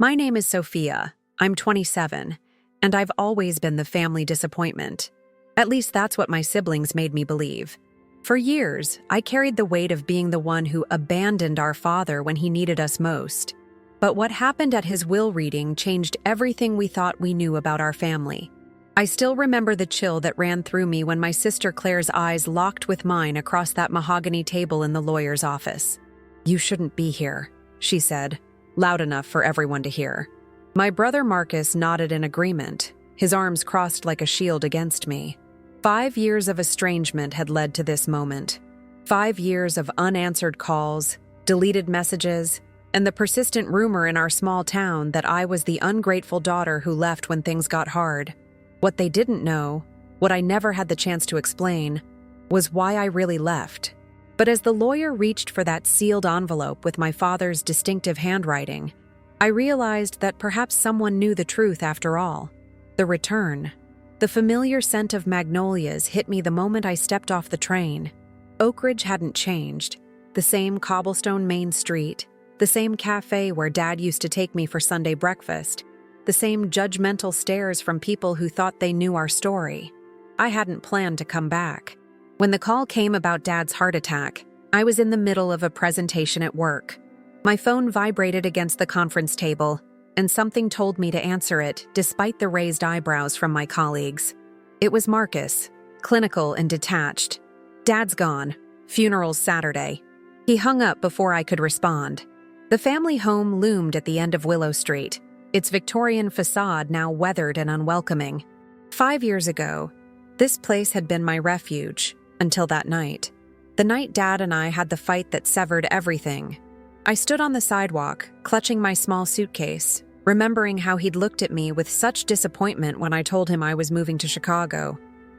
My name is Sophia. I'm 27, and I've always been the family disappointment. At least that's what my siblings made me believe. For years, I carried the weight of being the one who abandoned our father when he needed us most. But what happened at his will reading changed everything we thought we knew about our family. I still remember the chill that ran through me when my sister Claire's eyes locked with mine across that mahogany table in the lawyer's office. "You shouldn't be here," she said, loud enough for everyone to hear. My brother Marcus nodded in agreement, his arms crossed like a shield against me. 5 years of estrangement had led to this moment. 5 years of unanswered calls, deleted messages, and the persistent rumor in our small town that I was the ungrateful daughter who left when things got hard. What they didn't know, what I never had the chance to explain, was why I really left. But as the lawyer reached for that sealed envelope with my father's distinctive handwriting, I realized that perhaps someone knew the truth after all. The return. The familiar scent of magnolias hit me the moment I stepped off the train. Oak Ridge hadn't changed. The same cobblestone main street, the same cafe where Dad used to take me for Sunday breakfast, the same judgmental stares from people who thought they knew our story. I hadn't planned to come back. When the call came about Dad's heart attack, I was in the middle of a presentation at work. My phone vibrated against the conference table, and something told me to answer it despite the raised eyebrows from my colleagues. It was Marcus, clinical and detached. "Dad's gone. Funeral's Saturday." He hung up before I could respond. The family home loomed at the end of Willow Street, its Victorian facade now weathered and unwelcoming. 5 years ago, this place had been my refuge, until that night. The night Dad and I had the fight that severed everything. I stood on the sidewalk, clutching my small suitcase, remembering how he'd looked at me with such disappointment when I told him I was moving to Chicago.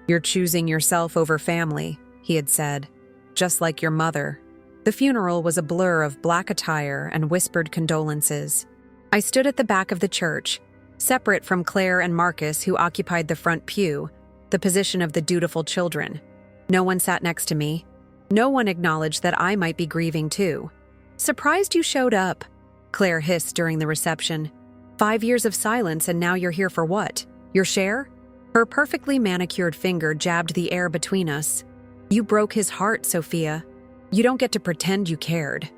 "You're choosing yourself over family," he had said, "just like your mother." The funeral was a blur of black attire and whispered condolences. I stood at the back of the church, separate from Claire and Marcus, who occupied the front pew, the position of the dutiful children. No one sat next to me. No one acknowledged that I might be grieving too. "Surprised you showed up," Claire hissed during the reception. 5 years of silence and now you're here for what? Your share?" Her perfectly manicured finger jabbed the air between us. "You broke his heart, Sophia. You don't get to pretend you cared."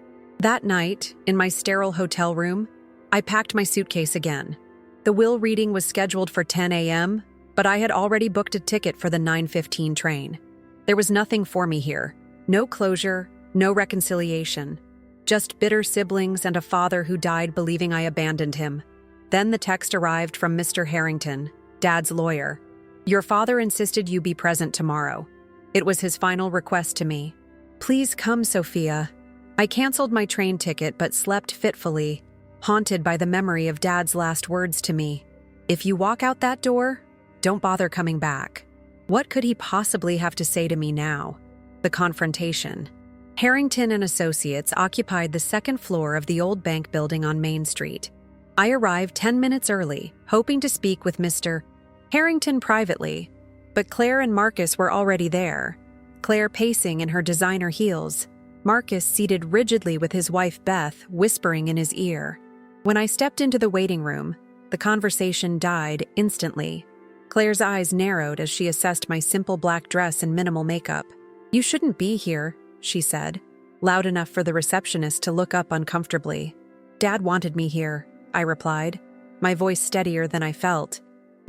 That night, in my sterile hotel room, I packed my suitcase again. The will reading was scheduled for 10 a.m., but I had already booked a ticket for the 9:15 train. There was nothing for me here. No closure, no reconciliation. Just bitter siblings and a father who died believing I abandoned him. Then the text arrived from Mr. Harrington, Dad's lawyer. "Your father insisted you be present tomorrow." It was his final request to me. "Please come, Sophia." I canceled my train ticket but slept fitfully, haunted by the memory of Dad's last words to me. "If you walk out that door, don't bother coming back." What could he possibly have to say to me now? The confrontation. Harrington and Associates occupied the second floor of the old bank building on Main Street. I arrived 10 minutes early, hoping to speak with Mr. Harrington privately, but Claire and Marcus were already there. Claire pacing in her designer heels, Marcus seated rigidly with his wife Beth whispering in his ear. When I stepped into the waiting room, the conversation died instantly. Claire's eyes narrowed as she assessed my simple black dress and minimal makeup. "You shouldn't be here," she said, loud enough for the receptionist to look up uncomfortably. "Dad wanted me here," I replied, my voice steadier than I felt.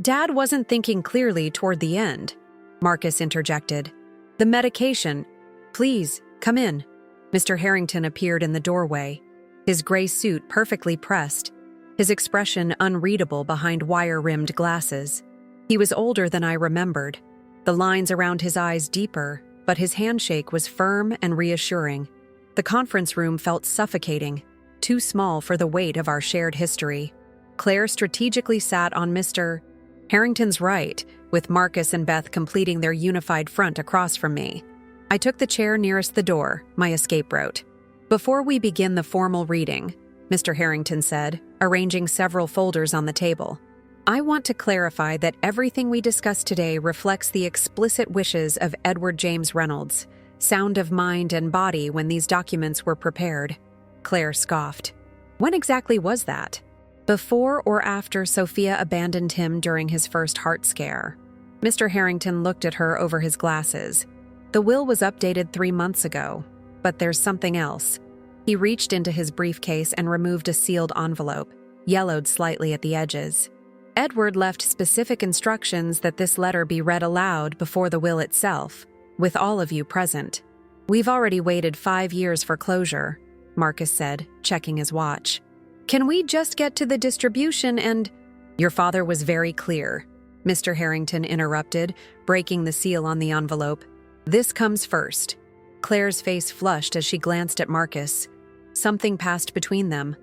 "Dad wasn't thinking clearly toward the end," Marcus interjected. "The medication. Please, come in." Mr. Harrington appeared in the doorway, his gray suit perfectly pressed, his expression unreadable behind wire-rimmed glasses. He was older than I remembered, the lines around his eyes deeper, but his handshake was firm and reassuring. The conference room felt suffocating, too small for the weight of our shared history. Claire strategically sat on Mr. Harrington's right, with Marcus and Beth completing their unified front across from me. I took the chair nearest the door, my escape route. "Before we begin the formal reading," Mr. Harrington said, arranging several folders on the table, "I want to clarify that everything we discuss today reflects the explicit wishes of Edward James Reynolds, sound of mind and body when these documents were prepared." Claire scoffed. "When exactly was that?" Before or after Sophia abandoned him during his first heart scare? Mr. Harrington looked at her over his glasses. The will was updated 3 months ago, but there's something else. He reached into his briefcase and removed a sealed envelope, yellowed slightly at the edges. Edward left specific instructions that this letter be read aloud before the will itself, with all of you present. We've already waited 5 years for closure, Marcus said, checking his watch. Can we just get to the distribution and— Your father was very clear, Mr. Harrington interrupted, breaking the seal on the envelope. This comes first. Claire's face flushed as she glanced at Marcus. Something passed between them,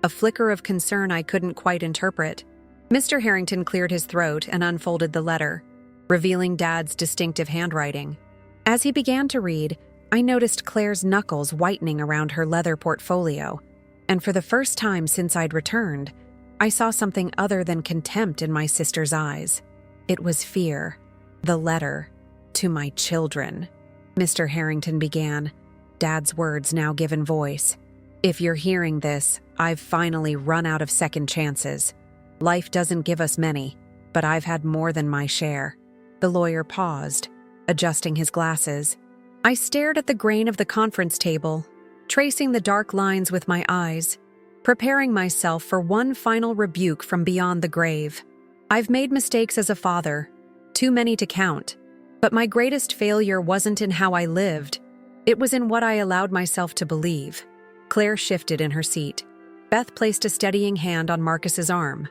a flicker of concern I couldn't quite interpret. Mr. Harrington cleared his throat and unfolded the letter, revealing Dad's distinctive handwriting. As he began to read, I noticed Claire's knuckles whitening around her leather portfolio, and for the first time since I'd returned, I saw something other than contempt in my sister's eyes. It was fear. The letter. To my children. Mr. Harrington began, Dad's words now given voice. If you're hearing this, I've finally run out of second chances. Life doesn't give us many, but I've had more than my share. The lawyer paused, adjusting his glasses. I stared at the grain of the conference table, tracing the dark lines with my eyes, preparing myself for one final rebuke from beyond the grave. I've made mistakes as a father, too many to count, but my greatest failure wasn't in how I lived. It was in what I allowed myself to believe. Claire shifted in her seat. Beth placed a steadying hand on Marcus's arm.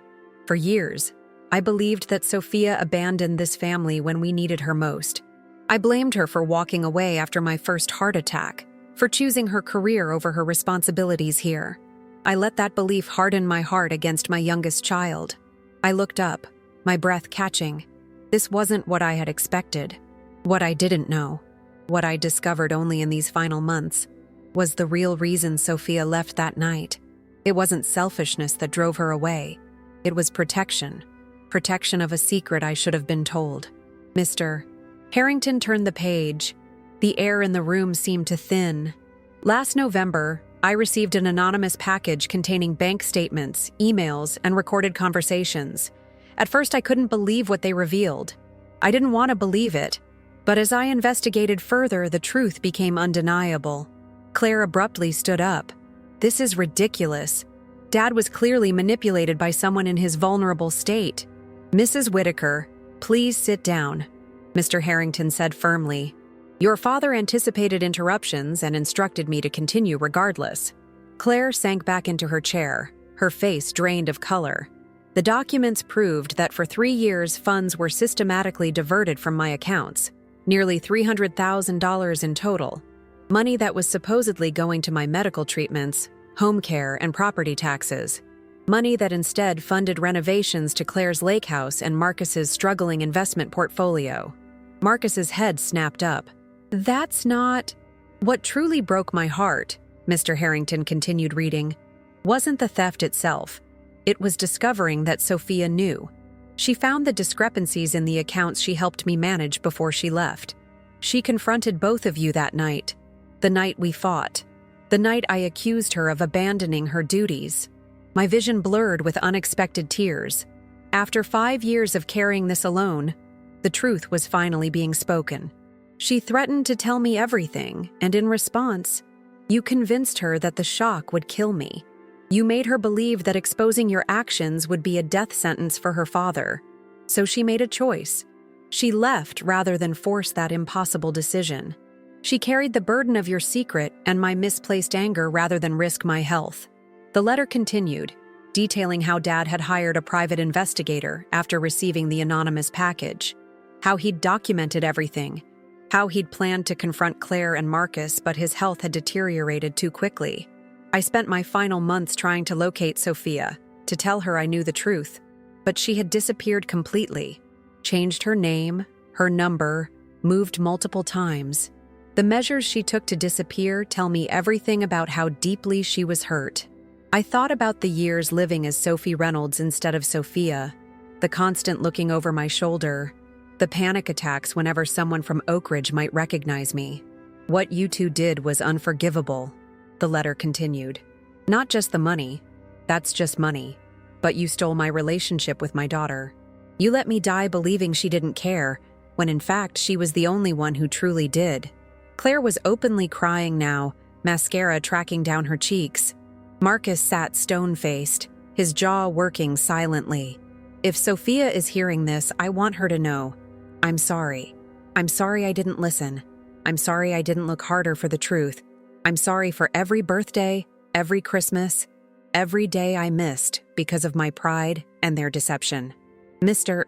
For years, I believed that Sophia abandoned this family when we needed her most. I blamed her for walking away after my first heart attack, for choosing her career over her responsibilities here. I let that belief harden my heart against my youngest child. I looked up, my breath catching. This wasn't what I had expected. What I didn't know, what I discovered only in these final months, was the real reason Sophia left that night. It wasn't selfishness that drove her away. It was protection. Protection of a secret I should have been told. Mr. Harrington turned the page. The air in the room seemed to thin. Last November, I received an anonymous package containing bank statements, emails, and recorded conversations. At first, I couldn't believe what they revealed. I didn't want to believe it, but as I investigated further, the truth became undeniable. Claire abruptly stood up. This is ridiculous. Dad was clearly manipulated by someone in his vulnerable state. Mrs. Whitaker, please sit down, Mr. Harrington said firmly. Your father anticipated interruptions and instructed me to continue regardless. Claire sank back into her chair, her face drained of color. The documents proved that for 3 years funds were systematically diverted from my accounts, nearly $300,000 in total, money that was supposedly going to my medical treatments, home care, and property taxes, money that instead funded renovations to Claire's lake house and Marcus's struggling investment portfolio. Marcus's head snapped up. That's not— What truly broke my heart, Mr. Harrington continued reading, wasn't the theft itself. It was discovering that Sophia knew. She found the discrepancies in the accounts she helped me manage before she left. She confronted both of you that night, the night we fought, the night I accused her of abandoning her duties. My vision blurred with unexpected tears. After 5 years of carrying this alone, the truth was finally being spoken. She threatened to tell me everything, and in response, you convinced her that the shock would kill me. You made her believe that exposing your actions would be a death sentence for her father. So she made a choice. She left rather than force that impossible decision. She carried the burden of your secret and my misplaced anger rather than risk my health. The letter continued, detailing how Dad had hired a private investigator after receiving the anonymous package, how he'd documented everything, how he'd planned to confront Claire and Marcus, but his health had deteriorated too quickly. I spent my final months trying to locate Sophia, to tell her I knew the truth, but she had disappeared completely, changed her name, her number, moved multiple times. The measures she took to disappear tell me everything about how deeply she was hurt. I thought about the years living as Sophie Reynolds instead of Sophia, the constant looking over my shoulder, the panic attacks whenever someone from Oak Ridge might recognize me. What you two did was unforgivable, the letter continued. Not just the money. That's just money. But you stole my relationship with my daughter. You let me die believing she didn't care, when in fact she was the only one who truly did. Claire was openly crying now, mascara tracking down her cheeks. Marcus sat stone-faced, his jaw working silently. If Sophia is hearing this, I want her to know. I'm sorry. I'm sorry I didn't listen. I'm sorry I didn't look harder for the truth. I'm sorry for every birthday, every Christmas, every day I missed because of my pride and their deception. Mr.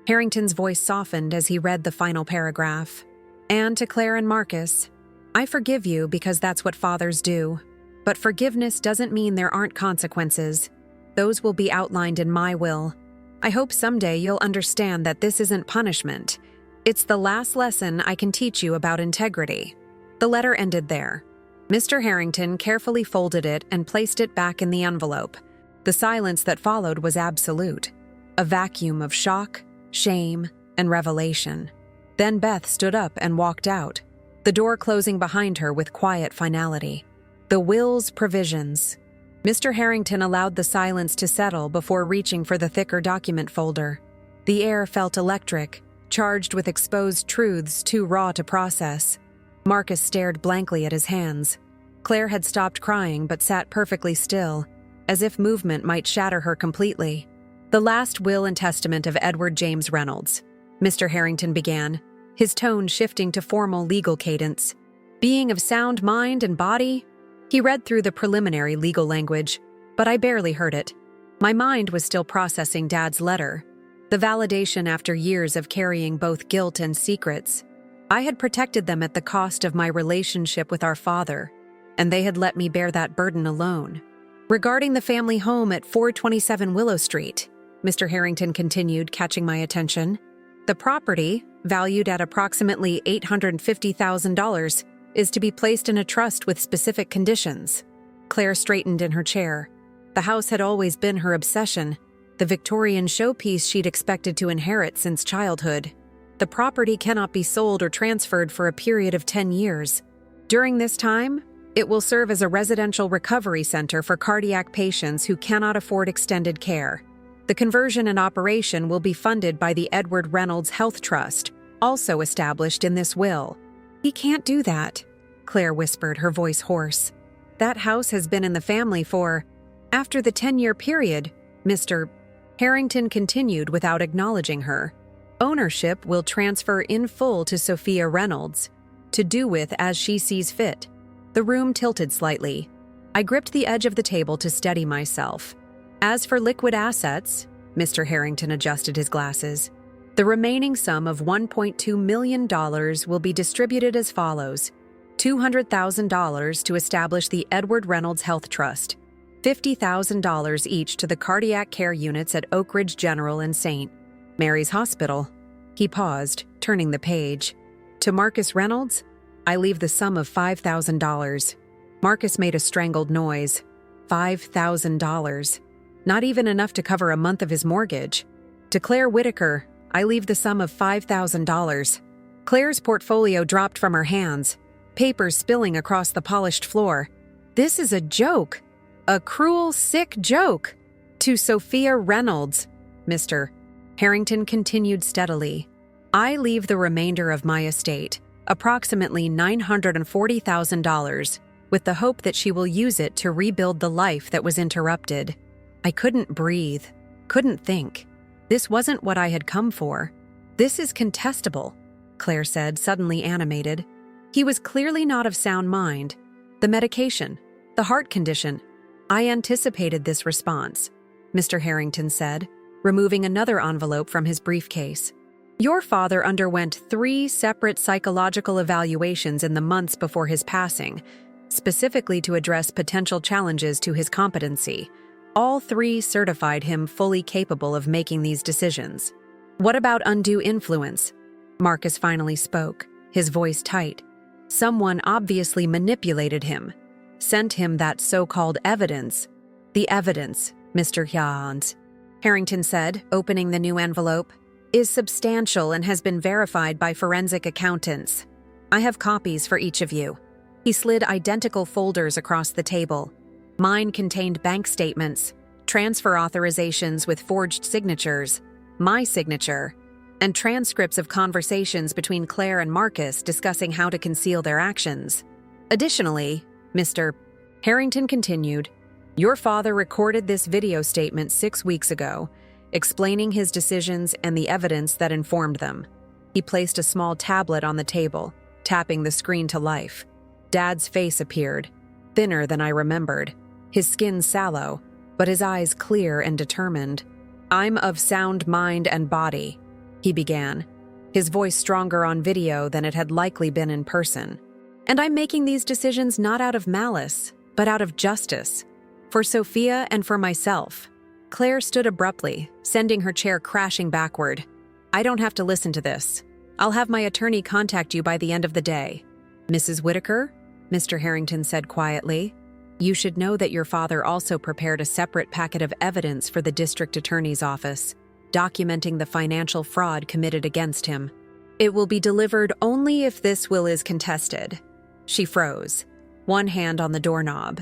Harrington's voice softened as he read the final paragraph. And to Claire and Marcus, I forgive you because that's what fathers do. But forgiveness doesn't mean there aren't consequences. Those will be outlined in my will. I hope someday you'll understand that this isn't punishment. It's the last lesson I can teach you about integrity. The letter ended there. Mr. Harrington carefully folded it and placed it back in the envelope. The silence that followed was absolute. A vacuum of shock, shame, and revelation. Then Beth stood up and walked out, the door closing behind her with quiet finality. The will's provisions. Mr. Harrington allowed the silence to settle before reaching for the thicker document folder. The air felt electric, charged with exposed truths too raw to process. Marcus stared blankly at his hands. Claire had stopped crying but sat perfectly still, as if movement might shatter her completely. The last will and testament of Edward James Reynolds, Mr. Harrington began, his tone shifting to formal legal cadence. Being of sound mind and body, he read through the preliminary legal language, but I barely heard it. My mind was still processing Dad's letter, the validation after years of carrying both guilt and secrets. I had protected them at the cost of my relationship with our father, and they had let me bear that burden alone. Regarding the family home at 427 Willow Street, Mr. Harrington continued, catching my attention. The property, valued at approximately $850,000, is to be placed in a trust with specific conditions. Claire straightened in her chair. The house had always been her obsession, the Victorian showpiece she'd expected to inherit since childhood. The property cannot be sold or transferred for a period of 10 years. During this time, it will serve as a residential recovery center for cardiac patients who cannot afford extended care. The conversion and operation will be funded by the Edward Reynolds Health Trust, also established in this will. He can't do that, Claire whispered, her voice hoarse. That house has been in the family for... After the 10-year period, Mr. Harrington continued without acknowledging her. Ownership will transfer in full to Sophia Reynolds, to do with as she sees fit. The room tilted slightly. I gripped the edge of the table to steady myself. As for liquid assets, Mr. Harrington adjusted his glasses. The remaining sum of $1.2 million will be distributed as follows. $200,000 to establish the Edward Reynolds Health Trust. $50,000 each to the cardiac care units at Oak Ridge General and St. Mary's Hospital. He paused, turning the page. To Marcus Reynolds, I leave the sum of $5,000. Marcus made a strangled noise. $5,000. Not even enough to cover a month of his mortgage. To Claire Whitaker, I leave the sum of $5,000. Claire's portfolio dropped from her hands, papers spilling across the polished floor. This is a joke. A cruel, sick joke. To Sophia Reynolds, Mr. Harrington continued steadily. I leave the remainder of my estate, approximately $940,000, with the hope that she will use it to rebuild the life that was interrupted. I couldn't breathe, couldn't think. This wasn't what I had come for. This is contestable, Claire said, suddenly animated. He was clearly not of sound mind. The medication, the heart condition. I anticipated this response, Mr. Harrington said, removing another envelope from his briefcase. Your father underwent 3 separate psychological evaluations in the months before his passing, specifically to address potential challenges to his competency. All 3 certified him fully capable of making these decisions. What about undue influence? Marcus finally spoke, his voice tight. Someone obviously manipulated him, sent him that so-called evidence. The evidence, Mr. Hyans, Harrington said, opening the new envelope, is substantial and has been verified by forensic accountants. I have copies for each of you. He slid identical folders across the table. Mine contained bank statements, transfer authorizations with forged signatures, my signature, and transcripts of conversations between Claire and Marcus discussing how to conceal their actions. Additionally, Mr. Harrington continued, your father recorded this video statement 6 weeks ago, explaining his decisions and the evidence that informed them. He placed a small tablet on the table, tapping the screen to life. Dad's face appeared, thinner than I remembered, his skin sallow, but his eyes clear and determined. I'm of sound mind and body, he began, his voice stronger on video than it had likely been in person. And I'm making these decisions not out of malice, but out of justice. For Sophia and for myself. Claire stood abruptly, sending her chair crashing backward. I don't have to listen to this. I'll have my attorney contact you by the end of the day. Mrs. Whitaker, Mr. Harrington said quietly, you should know that your father also prepared a separate packet of evidence for the district attorney's office, documenting the financial fraud committed against him. It will be delivered only if this will is contested. She froze, one hand on the doorknob.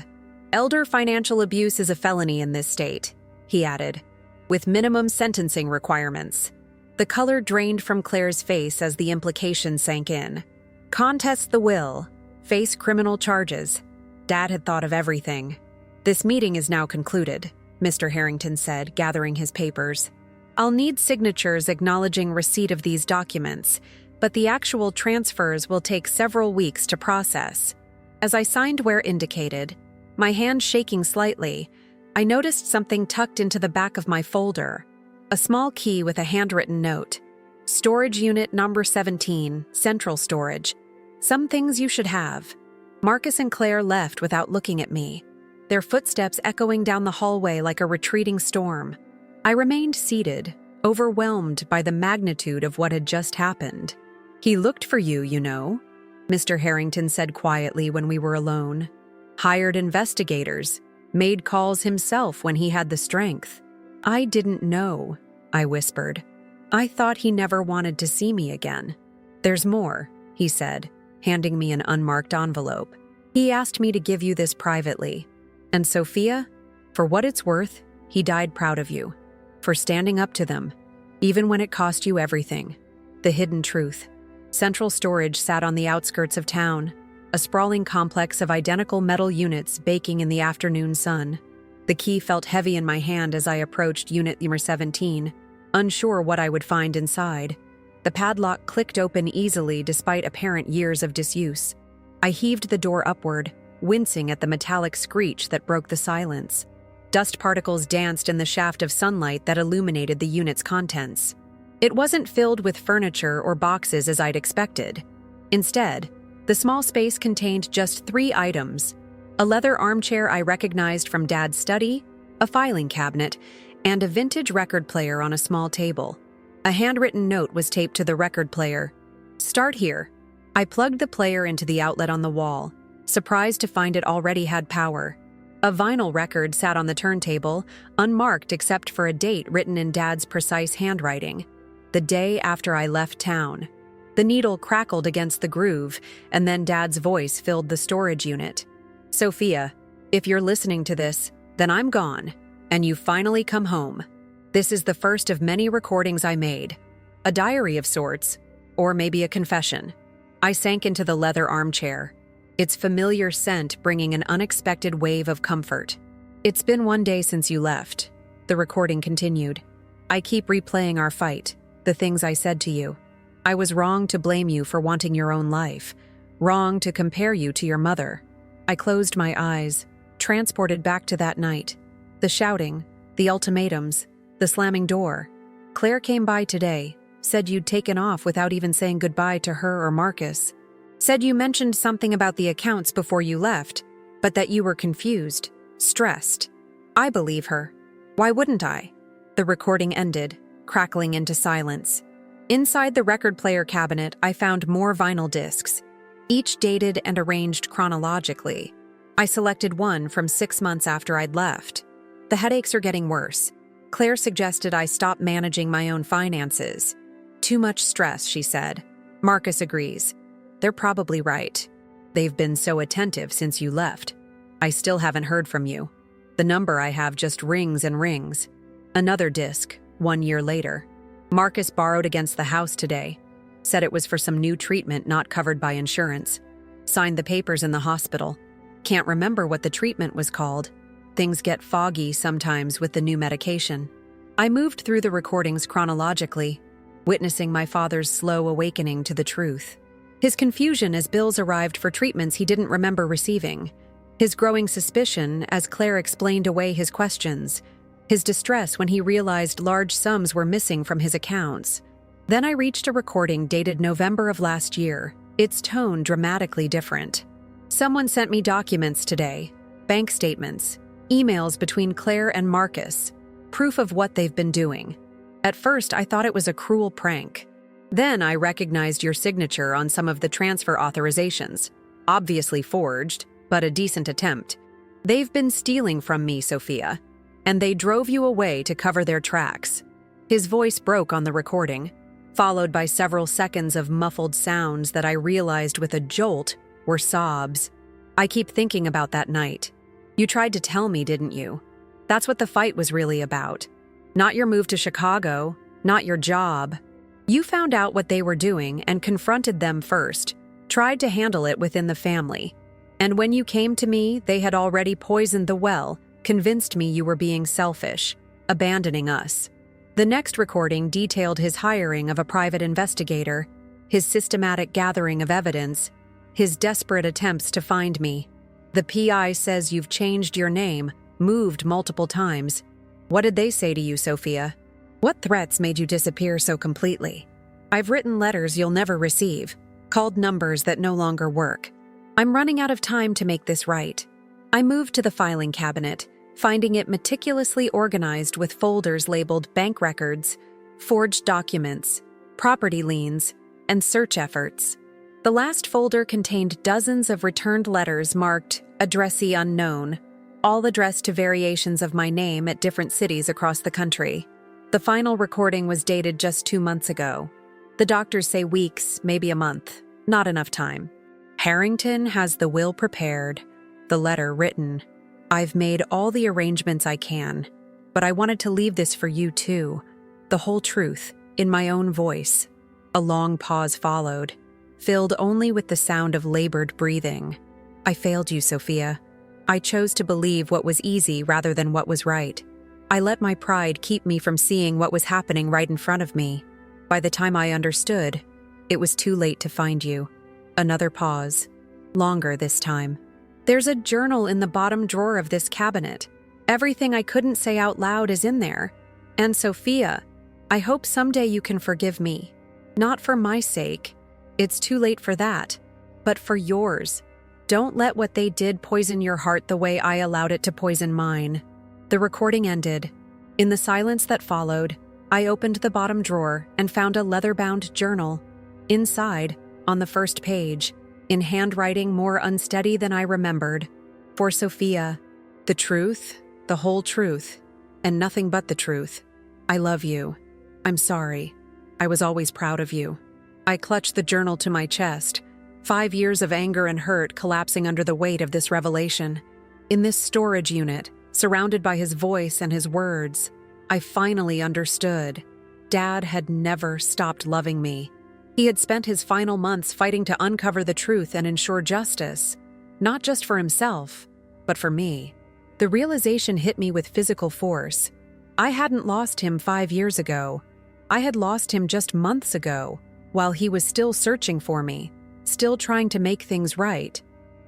Elder financial abuse is a felony in this state, he added, with minimum sentencing requirements. The color drained from Claire's face as the implication sank in. Contest the will. Face criminal charges. Dad had thought of everything. This meeting is now concluded, Mr. Harrington said, gathering his papers. I'll need signatures acknowledging receipt of these documents, but the actual transfers will take several weeks to process. As I signed where indicated, my hand shaking slightly, I noticed something tucked into the back of my folder. A small key with a handwritten note. Storage unit number 17, central storage. Some things you should have. Marcus and Claire left without looking at me, their footsteps echoing down the hallway like a retreating storm. I remained seated, overwhelmed by the magnitude of what had just happened. He looked for you, you know, Mr. Harrington said quietly when we were alone. Hired investigators, made calls himself when he had the strength. I didn't know, I whispered. I thought he never wanted to see me again. There's more, he said, handing me an unmarked envelope. He asked me to give you this privately. And Sophia, for what it's worth, he died proud of you. For standing up to them, even when it cost you everything. The hidden truth. Central storage sat on the outskirts of town, a sprawling complex of identical metal units baking in the afternoon sun. The key felt heavy in my hand as I approached unit number 17, unsure what I would find inside. The padlock clicked open easily despite apparent years of disuse. I heaved the door upward, wincing at the metallic screech that broke the silence. Dust particles danced in the shaft of sunlight that illuminated the unit's contents. It wasn't filled with furniture or boxes as I'd expected. Instead, the small space contained just 3 items: a leather armchair I recognized from Dad's study, a filing cabinet, and a vintage record player on a small table. A handwritten note was taped to the record player. Start here. I plugged the player into the outlet on the wall, surprised to find it already had power. A vinyl record sat on the turntable, unmarked except for a date written in Dad's precise handwriting. The day after I left town. The needle crackled against the groove, and then Dad's voice filled the storage unit. Sophia, if you're listening to this, then I'm gone, and you've finally come home. This is the first of many recordings I made. A diary of sorts, or maybe a confession. I sank into the leather armchair, its familiar scent bringing an unexpected wave of comfort. It's been 1 day since you left. The recording continued. I keep replaying our fight, the things I said to you. I was wrong to blame you for wanting your own life, wrong to compare you to your mother. I closed my eyes, transported back to that night. The shouting, the ultimatums, the slamming door. Claire came by today, said you'd taken off without even saying goodbye to her or Marcus. Said you mentioned something about the accounts before you left, but that you were confused, stressed. I believe her. Why wouldn't I? The recording ended, crackling into silence. Inside the record player cabinet, I found more vinyl discs, each dated and arranged chronologically. I selected one from 6 months after I'd left. The headaches are getting worse. Claire suggested I stop managing my own finances. Too much stress, she said. Marcus agrees. They're probably right. They've been so attentive since you left. I still haven't heard from you. The number I have just rings and rings. Another disc, 1 year later. Marcus borrowed against the house today. Said it was for some new treatment not covered by insurance. Signed the papers in the hospital. Can't remember what the treatment was called. Things get foggy sometimes with the new medication. I moved through the recordings chronologically, witnessing my father's slow awakening to the truth. His confusion as bills arrived for treatments he didn't remember receiving. His growing suspicion as Claire explained away his questions. His distress when he realized large sums were missing from his accounts. Then I reached a recording dated November of last year, its tone dramatically different. Someone sent me documents today, bank statements, emails between Claire and Marcus, proof of what they've been doing. At first, I thought it was a cruel prank. Then I recognized your signature on some of the transfer authorizations. Obviously forged, but a decent attempt. They've been stealing from me, Sophia, and they drove you away to cover their tracks. His voice broke on the recording, followed by several seconds of muffled sounds that I realized with a jolt were sobs. I keep thinking about that night. You tried to tell me, didn't you? That's what the fight was really about. Not your move to Chicago, not your job. You found out what they were doing and confronted them first, tried to handle it within the family. And when you came to me, they had already poisoned the well, convinced me you were being selfish, abandoning us. The next recording detailed his hiring of a private investigator, his systematic gathering of evidence, his desperate attempts to find me. The PI says you've changed your name, moved multiple times. What did they say to you, Sophia? What threats made you disappear so completely? I've written letters you'll never receive, called numbers that no longer work. I'm running out of time to make this right. I moved to the filing cabinet, finding it meticulously organized with folders labeled bank records, forged documents, property liens, and search efforts. The last folder contained dozens of returned letters marked addressee unknown, all addressed to variations of my name at different cities across the country. The final recording was dated just 2 months ago. The doctors say weeks, maybe a month. Not enough time. Harrington has the will prepared, the letter written. I've made all the arrangements I can, but I wanted to leave this for you too. The whole truth, in my own voice. A long pause followed, filled only with the sound of labored breathing. I failed you, Sophia. I chose to believe what was easy rather than what was right. I let my pride keep me from seeing what was happening right in front of me. By the time I understood, it was too late to find you. Another pause. Longer this time. There's a journal in the bottom drawer of this cabinet. Everything I couldn't say out loud is in there. And Sophia, I hope someday you can forgive me. Not for my sake. It's too late for that. But for yours. Don't let what they did poison your heart the way I allowed it to poison mine. The recording ended. In the silence that followed, I opened the bottom drawer and found a leather-bound journal. Inside, on the first page, in handwriting more unsteady than I remembered, for Sophia, the truth, the whole truth, and nothing but the truth. I love you. I'm sorry. I was always proud of you. I clutched the journal to my chest, 5 years of anger and hurt collapsing under the weight of this revelation. In this storage unit, surrounded by his voice and his words, I finally understood. Dad had never stopped loving me. He had spent his final months fighting to uncover the truth and ensure justice, not just for himself, but for me. The realization hit me with physical force. I hadn't lost him 5 years ago. I had lost him just months ago, while he was still searching for me, still trying to make things right.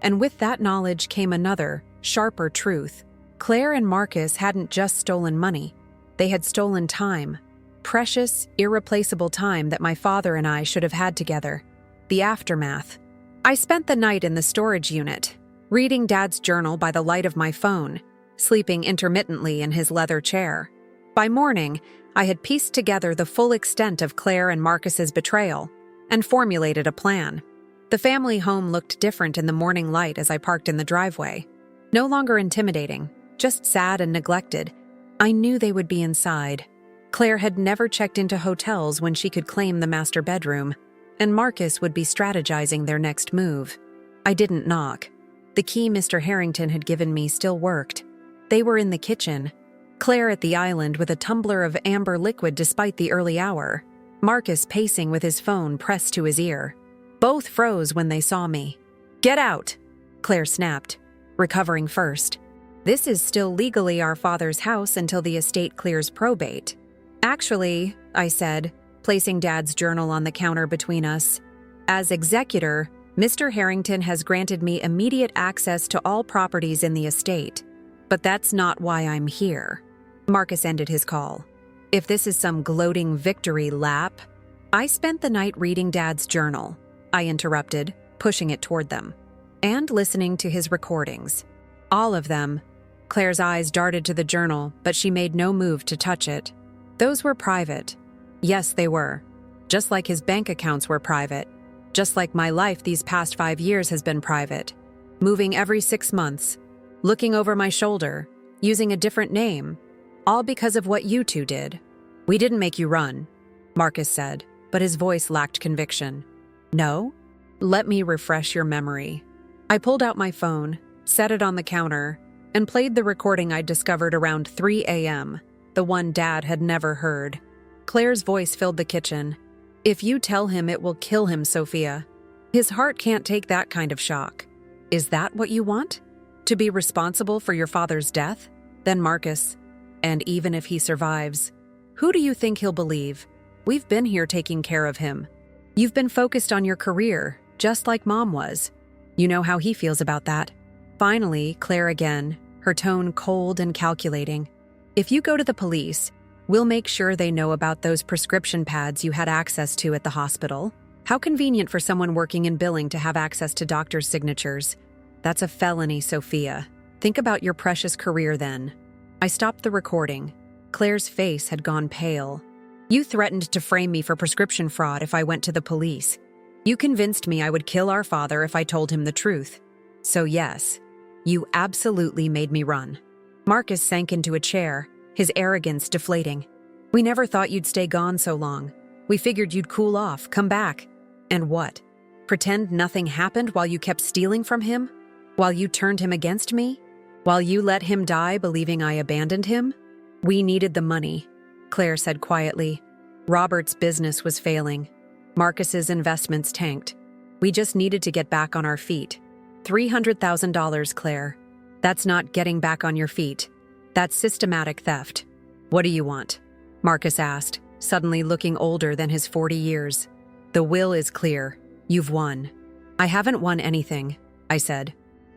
And with that knowledge came another, sharper truth. Claire and Marcus hadn't just stolen money. They had stolen time. Precious, irreplaceable time that my father and I should have had together. The aftermath. I spent the night in the storage unit, reading Dad's journal by the light of my phone, sleeping intermittently in his leather chair. By morning, I had pieced together the full extent of Claire and Marcus's betrayal and formulated a plan. The family home looked different in the morning light as I parked in the driveway. No longer intimidating, just sad and neglected. I knew they would be inside. Claire had never checked into hotels when she could claim the master bedroom, and Marcus would be strategizing their next move. I didn't knock. The key Mr. Harrington had given me still worked. They were in the kitchen. Claire at the island with a tumbler of amber liquid despite the early hour. Marcus pacing with his phone pressed to his ear. Both froze when they saw me. "Get out!" Claire snapped, recovering first. "This is still legally our father's house until the estate clears probate." "Actually," I said, placing Dad's journal on the counter between us, "as executor, Mr. Harrington has granted me immediate access to all properties in the estate. But that's not why I'm here." Marcus ended his call. If this is some gloating victory lap, "I spent the night reading Dad's journal," I interrupted, pushing it toward them, "and listening to his recordings. All of them." Claire's eyes darted to the journal, but she made no move to touch it. "Those were private." Yes, they were. Just like his bank accounts were private. Just like my life these past 5 years has been private. Moving every 6 months. Looking over my shoulder. Using a different name. All because of what you two did. "We didn't make you run," Marcus said, but his voice lacked conviction. "No? Let me refresh your memory." I pulled out my phone, set it on the counter, and played the recording I'd discovered around 3 a.m., the one Dad had never heard. Claire's voice filled the kitchen. "If you tell him, it will kill him, Sophia. His heart can't take that kind of shock. Is that what you want? To be responsible for your father's death?" Then Marcus, "And even if he survives, who do you think he'll believe? We've been here taking care of him. You've been focused on your career, just like Mom was. You know how he feels about that." Finally, Claire again, her tone cold and calculating. "If you go to the police, we'll make sure they know about those prescription pads you had access to at the hospital. How convenient for someone working in billing to have access to doctors' signatures. That's a felony, Sophia. Think about your precious career then." I stopped the recording. Claire's face had gone pale. "You threatened to frame me for prescription fraud if I went to the police. You convinced me I would kill our father if I told him the truth. So yes, you absolutely made me run." Marcus sank into a chair, his arrogance deflating. "We never thought you'd stay gone so long. We figured you'd cool off, come back. And what? Pretend nothing happened while you kept stealing from him? While you turned him against me? While you let him die believing I abandoned him?" "We needed the money," Claire said quietly. "Robert's business was failing. Marcus's investments tanked. We just needed to get back on our feet. $300,000, Claire. That's not getting back on your feet. That's systematic theft." "What do you want?" Marcus asked, suddenly looking older than his 40 years. "The will is clear. You've won." "I haven't won anything," I said.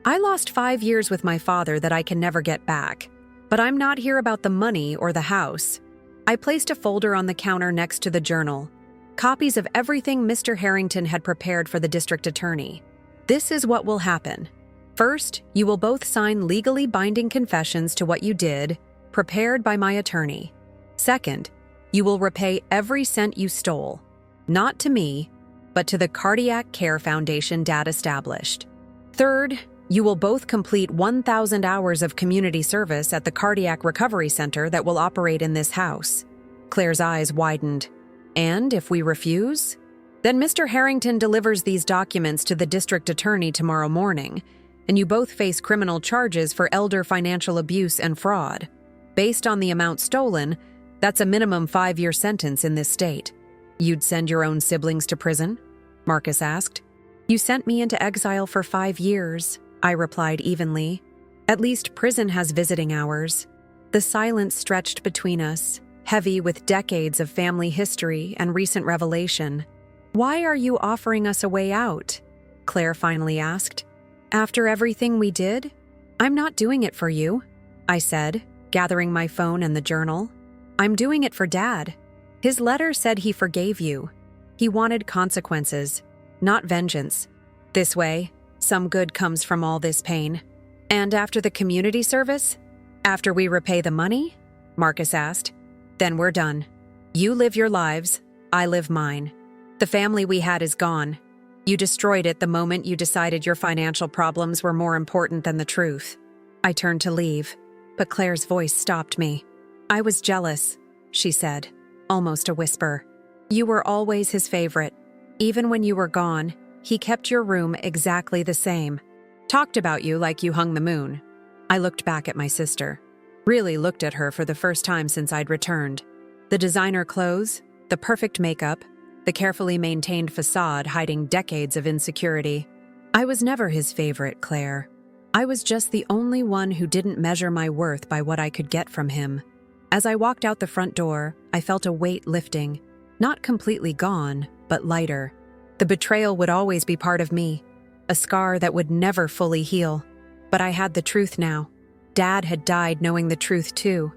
"I lost 5 years with my father that I can never get back. But I'm not here about the money or the house." I placed a folder on the counter next to the journal. Copies of everything Mr. Harrington had prepared for the district attorney. "This is what will happen. First, you will both sign legally binding confessions to what you did, prepared by my attorney. Second, you will repay every cent you stole. Not to me, but to the Cardiac Care Foundation Dad established. Third, you will both complete 1,000 hours of community service at the Cardiac Recovery Center that will operate in this house." Claire's eyes widened. "And if we refuse? Then Mr. Harrington delivers these documents to the district attorney tomorrow morning, and you both face criminal charges for elder financial abuse and fraud. Based on the amount stolen, that's a minimum 5-year sentence in this state." "You'd send your own siblings to prison?" Marcus asked. "You sent me into exile for 5 years," I replied evenly. "At least prison has visiting hours." The silence stretched between us, heavy with decades of family history and recent revelation. "Why are you offering us a way out?" Claire finally asked. "After everything we did? I'm not doing it for you," I said, gathering my phone and the journal. "I'm doing it for Dad. His letter said he forgave you. He wanted consequences, not vengeance. This way, some good comes from all this pain." "And after the community service? After we repay the money?" Marcus asked. "Then we're done. You live your lives, I live mine. The family we had is gone. You destroyed it the moment you decided your financial problems were more important than the truth." I turned to leave, but Claire's voice stopped me. "I was jealous," she said, almost a whisper. "You were always his favorite. Even when you were gone, he kept your room exactly the same. Talked about you like you hung the moon." I looked back at my sister. Really looked at her for the first time since I'd returned. The designer clothes, the perfect makeup, the carefully maintained facade hiding decades of insecurity. I was never his favorite, Claire. I was just the only one who didn't measure my worth by what I could get from him. As I walked out the front door, I felt a weight lifting. Not completely gone, but lighter. The betrayal would always be part of me, a scar that would never fully heal. But I had the truth now. Dad had died knowing the truth too.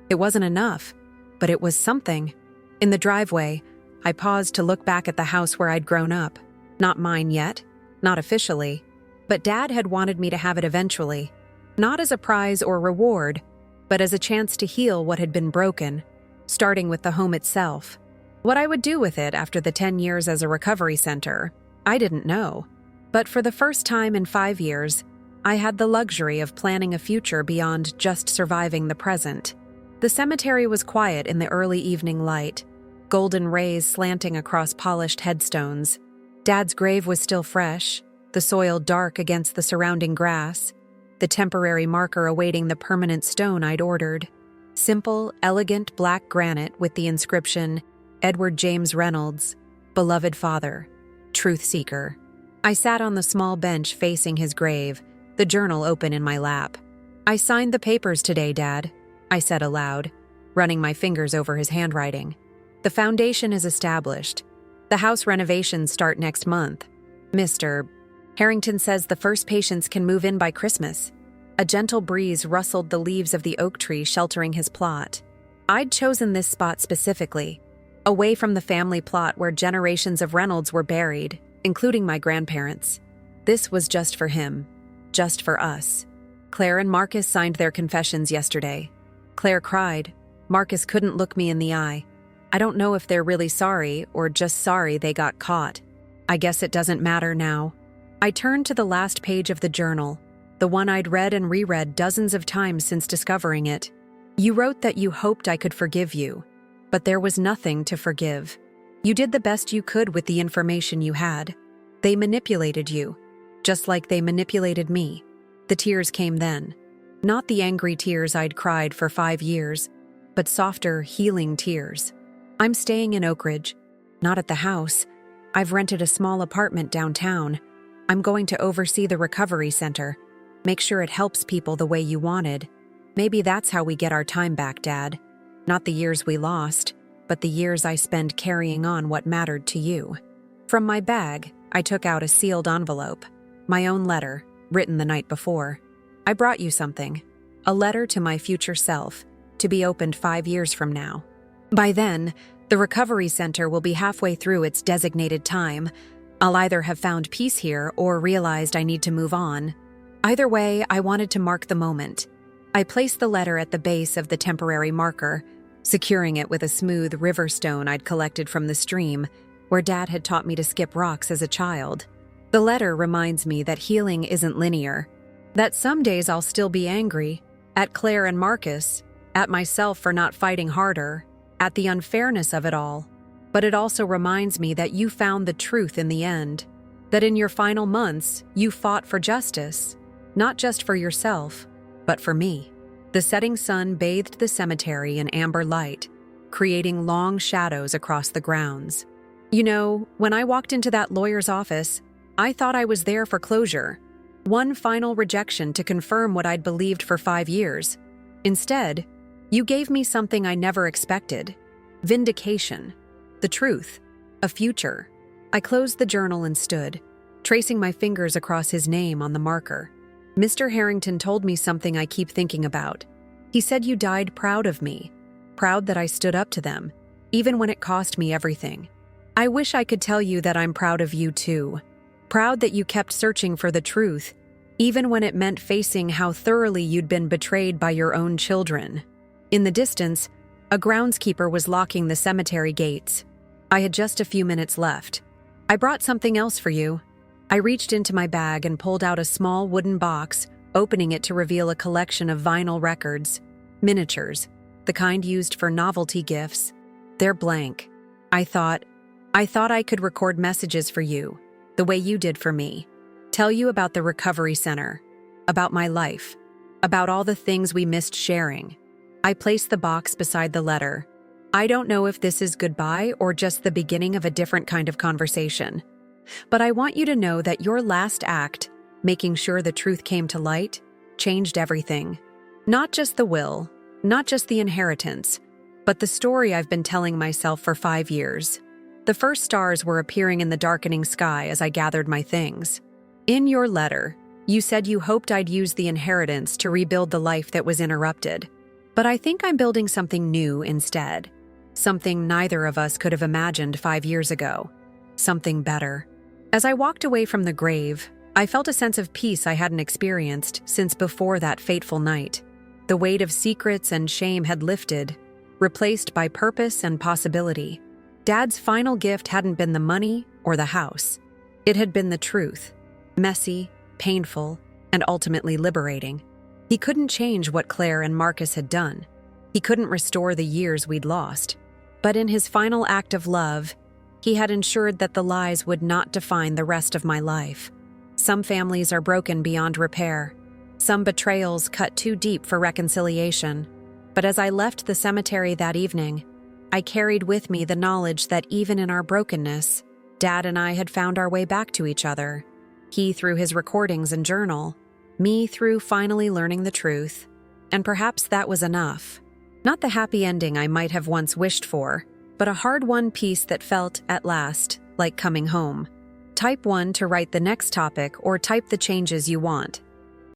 It wasn't enough, but it was something. In the driveway, I paused to look back at the house where I'd grown up. Not mine yet, not officially, but Dad had wanted me to have it eventually. Not as a prize or reward, but as a chance to heal what had been broken, starting with the home itself. What I would do with it after the 10 years as a recovery center, I didn't know. But for the first time in 5 years, I had the luxury of planning a future beyond just surviving the present. The cemetery was quiet in the early evening light, golden rays slanting across polished headstones. Dad's grave was still fresh, the soil dark against the surrounding grass, the temporary marker awaiting the permanent stone I'd ordered. Simple, elegant black granite with the inscription, Edward James Reynolds, beloved father, truth seeker. I sat on the small bench facing his grave, the journal open in my lap. I signed the papers today, Dad, I said aloud, running my fingers over his handwriting. The foundation is established. The house renovations start next month. Mr. Harrington says the first patients can move in by Christmas. A gentle breeze rustled the leaves of the oak tree sheltering his plot. I'd chosen this spot specifically, away from the family plot where generations of Reynolds were buried, including my grandparents. This was just for him, just for us. Claire and Marcus signed their confessions yesterday. Claire cried. Marcus couldn't look me in the eye. I don't know if they're really sorry or just sorry they got caught. I guess it doesn't matter now. I turned to the last page of the journal, the one I'd read and reread dozens of times since discovering it. You wrote that you hoped I could forgive you, but there was nothing to forgive. You did the best you could with the information you had. They manipulated you, just like they manipulated me. The tears came then. Not the angry tears I'd cried for 5 years, but softer, healing tears. I'm staying in Oak Ridge, not at the house. I've rented a small apartment downtown. I'm going to oversee the recovery center, make sure it helps people the way you wanted. Maybe that's how we get our time back, Dad. Not the years we lost, but the years I spent carrying on what mattered to you. From my bag, I took out a sealed envelope, my own letter, written the night before. I brought you something, a letter to my future self, to be opened 5 years from now. By then, the recovery center will be halfway through its designated time. I'll either have found peace here or realized I need to move on. Either way, I wanted to mark the moment. I placed the letter at the base of the temporary marker, securing it with a smooth river stone I'd collected from the stream, where Dad had taught me to skip rocks as a child. The letter reminds me that healing isn't linear, that some days I'll still be angry, at Claire and Marcus, at myself for not fighting harder, at the unfairness of it all. But it also reminds me that you found the truth in the end, that in your final months, you fought for justice, not just for yourself, but for me. The setting sun bathed the cemetery in amber light, creating long shadows across the grounds. You know, when I walked into that lawyer's office, I thought I was there for closure, one final rejection to confirm what I'd believed for 5 years. Instead, you gave me something I never expected: vindication, the truth, a future. I closed the journal and stood, tracing my fingers across his name on the marker. Mr. Harrington told me something I keep thinking about. He said you died proud of me, proud that I stood up to them, even when it cost me everything. I wish I could tell you that I'm proud of you too, proud that you kept searching for the truth, even when it meant facing how thoroughly you'd been betrayed by your own children. In the distance, a groundskeeper was locking the cemetery gates. I had just a few minutes left. I brought something else for you. I reached into my bag and pulled out a small wooden box, opening it to reveal a collection of vinyl records, miniatures, the kind used for novelty gifts. They're blank. I thought I could record messages for you, the way you did for me. Tell you about the recovery center, about my life, about all the things we missed sharing. I placed the box beside the letter. I don't know if this is goodbye or just the beginning of a different kind of conversation. But I want you to know that your last act, making sure the truth came to light, changed everything. Not just the will, not just the inheritance, but the story I've been telling myself for 5 years. The first stars were appearing in the darkening sky as I gathered my things. In your letter, you said you hoped I'd use the inheritance to rebuild the life that was interrupted. But I think I'm building something new instead. Something neither of us could have imagined 5 years ago. Something better. As I walked away from the grave, I felt a sense of peace I hadn't experienced since before that fateful night. The weight of secrets and shame had lifted, replaced by purpose and possibility. Dad's final gift hadn't been the money or the house. It had been the truth. Messy, painful, and ultimately liberating. He couldn't change what Claire and Marcus had done. He couldn't restore the years we'd lost. But in his final act of love, he had ensured that the lies would not define the rest of my life. Some families are broken beyond repair. Some betrayals cut too deep for reconciliation. But as I left the cemetery that evening, I carried with me the knowledge that even in our brokenness, Dad and I had found our way back to each other. He through his recordings and journal, me through finally learning the truth. And perhaps that was enough. Not the happy ending I might have once wished for, but a hard-won peace that felt, at last, like coming home. Type 1 to write the next topic or type the changes you want.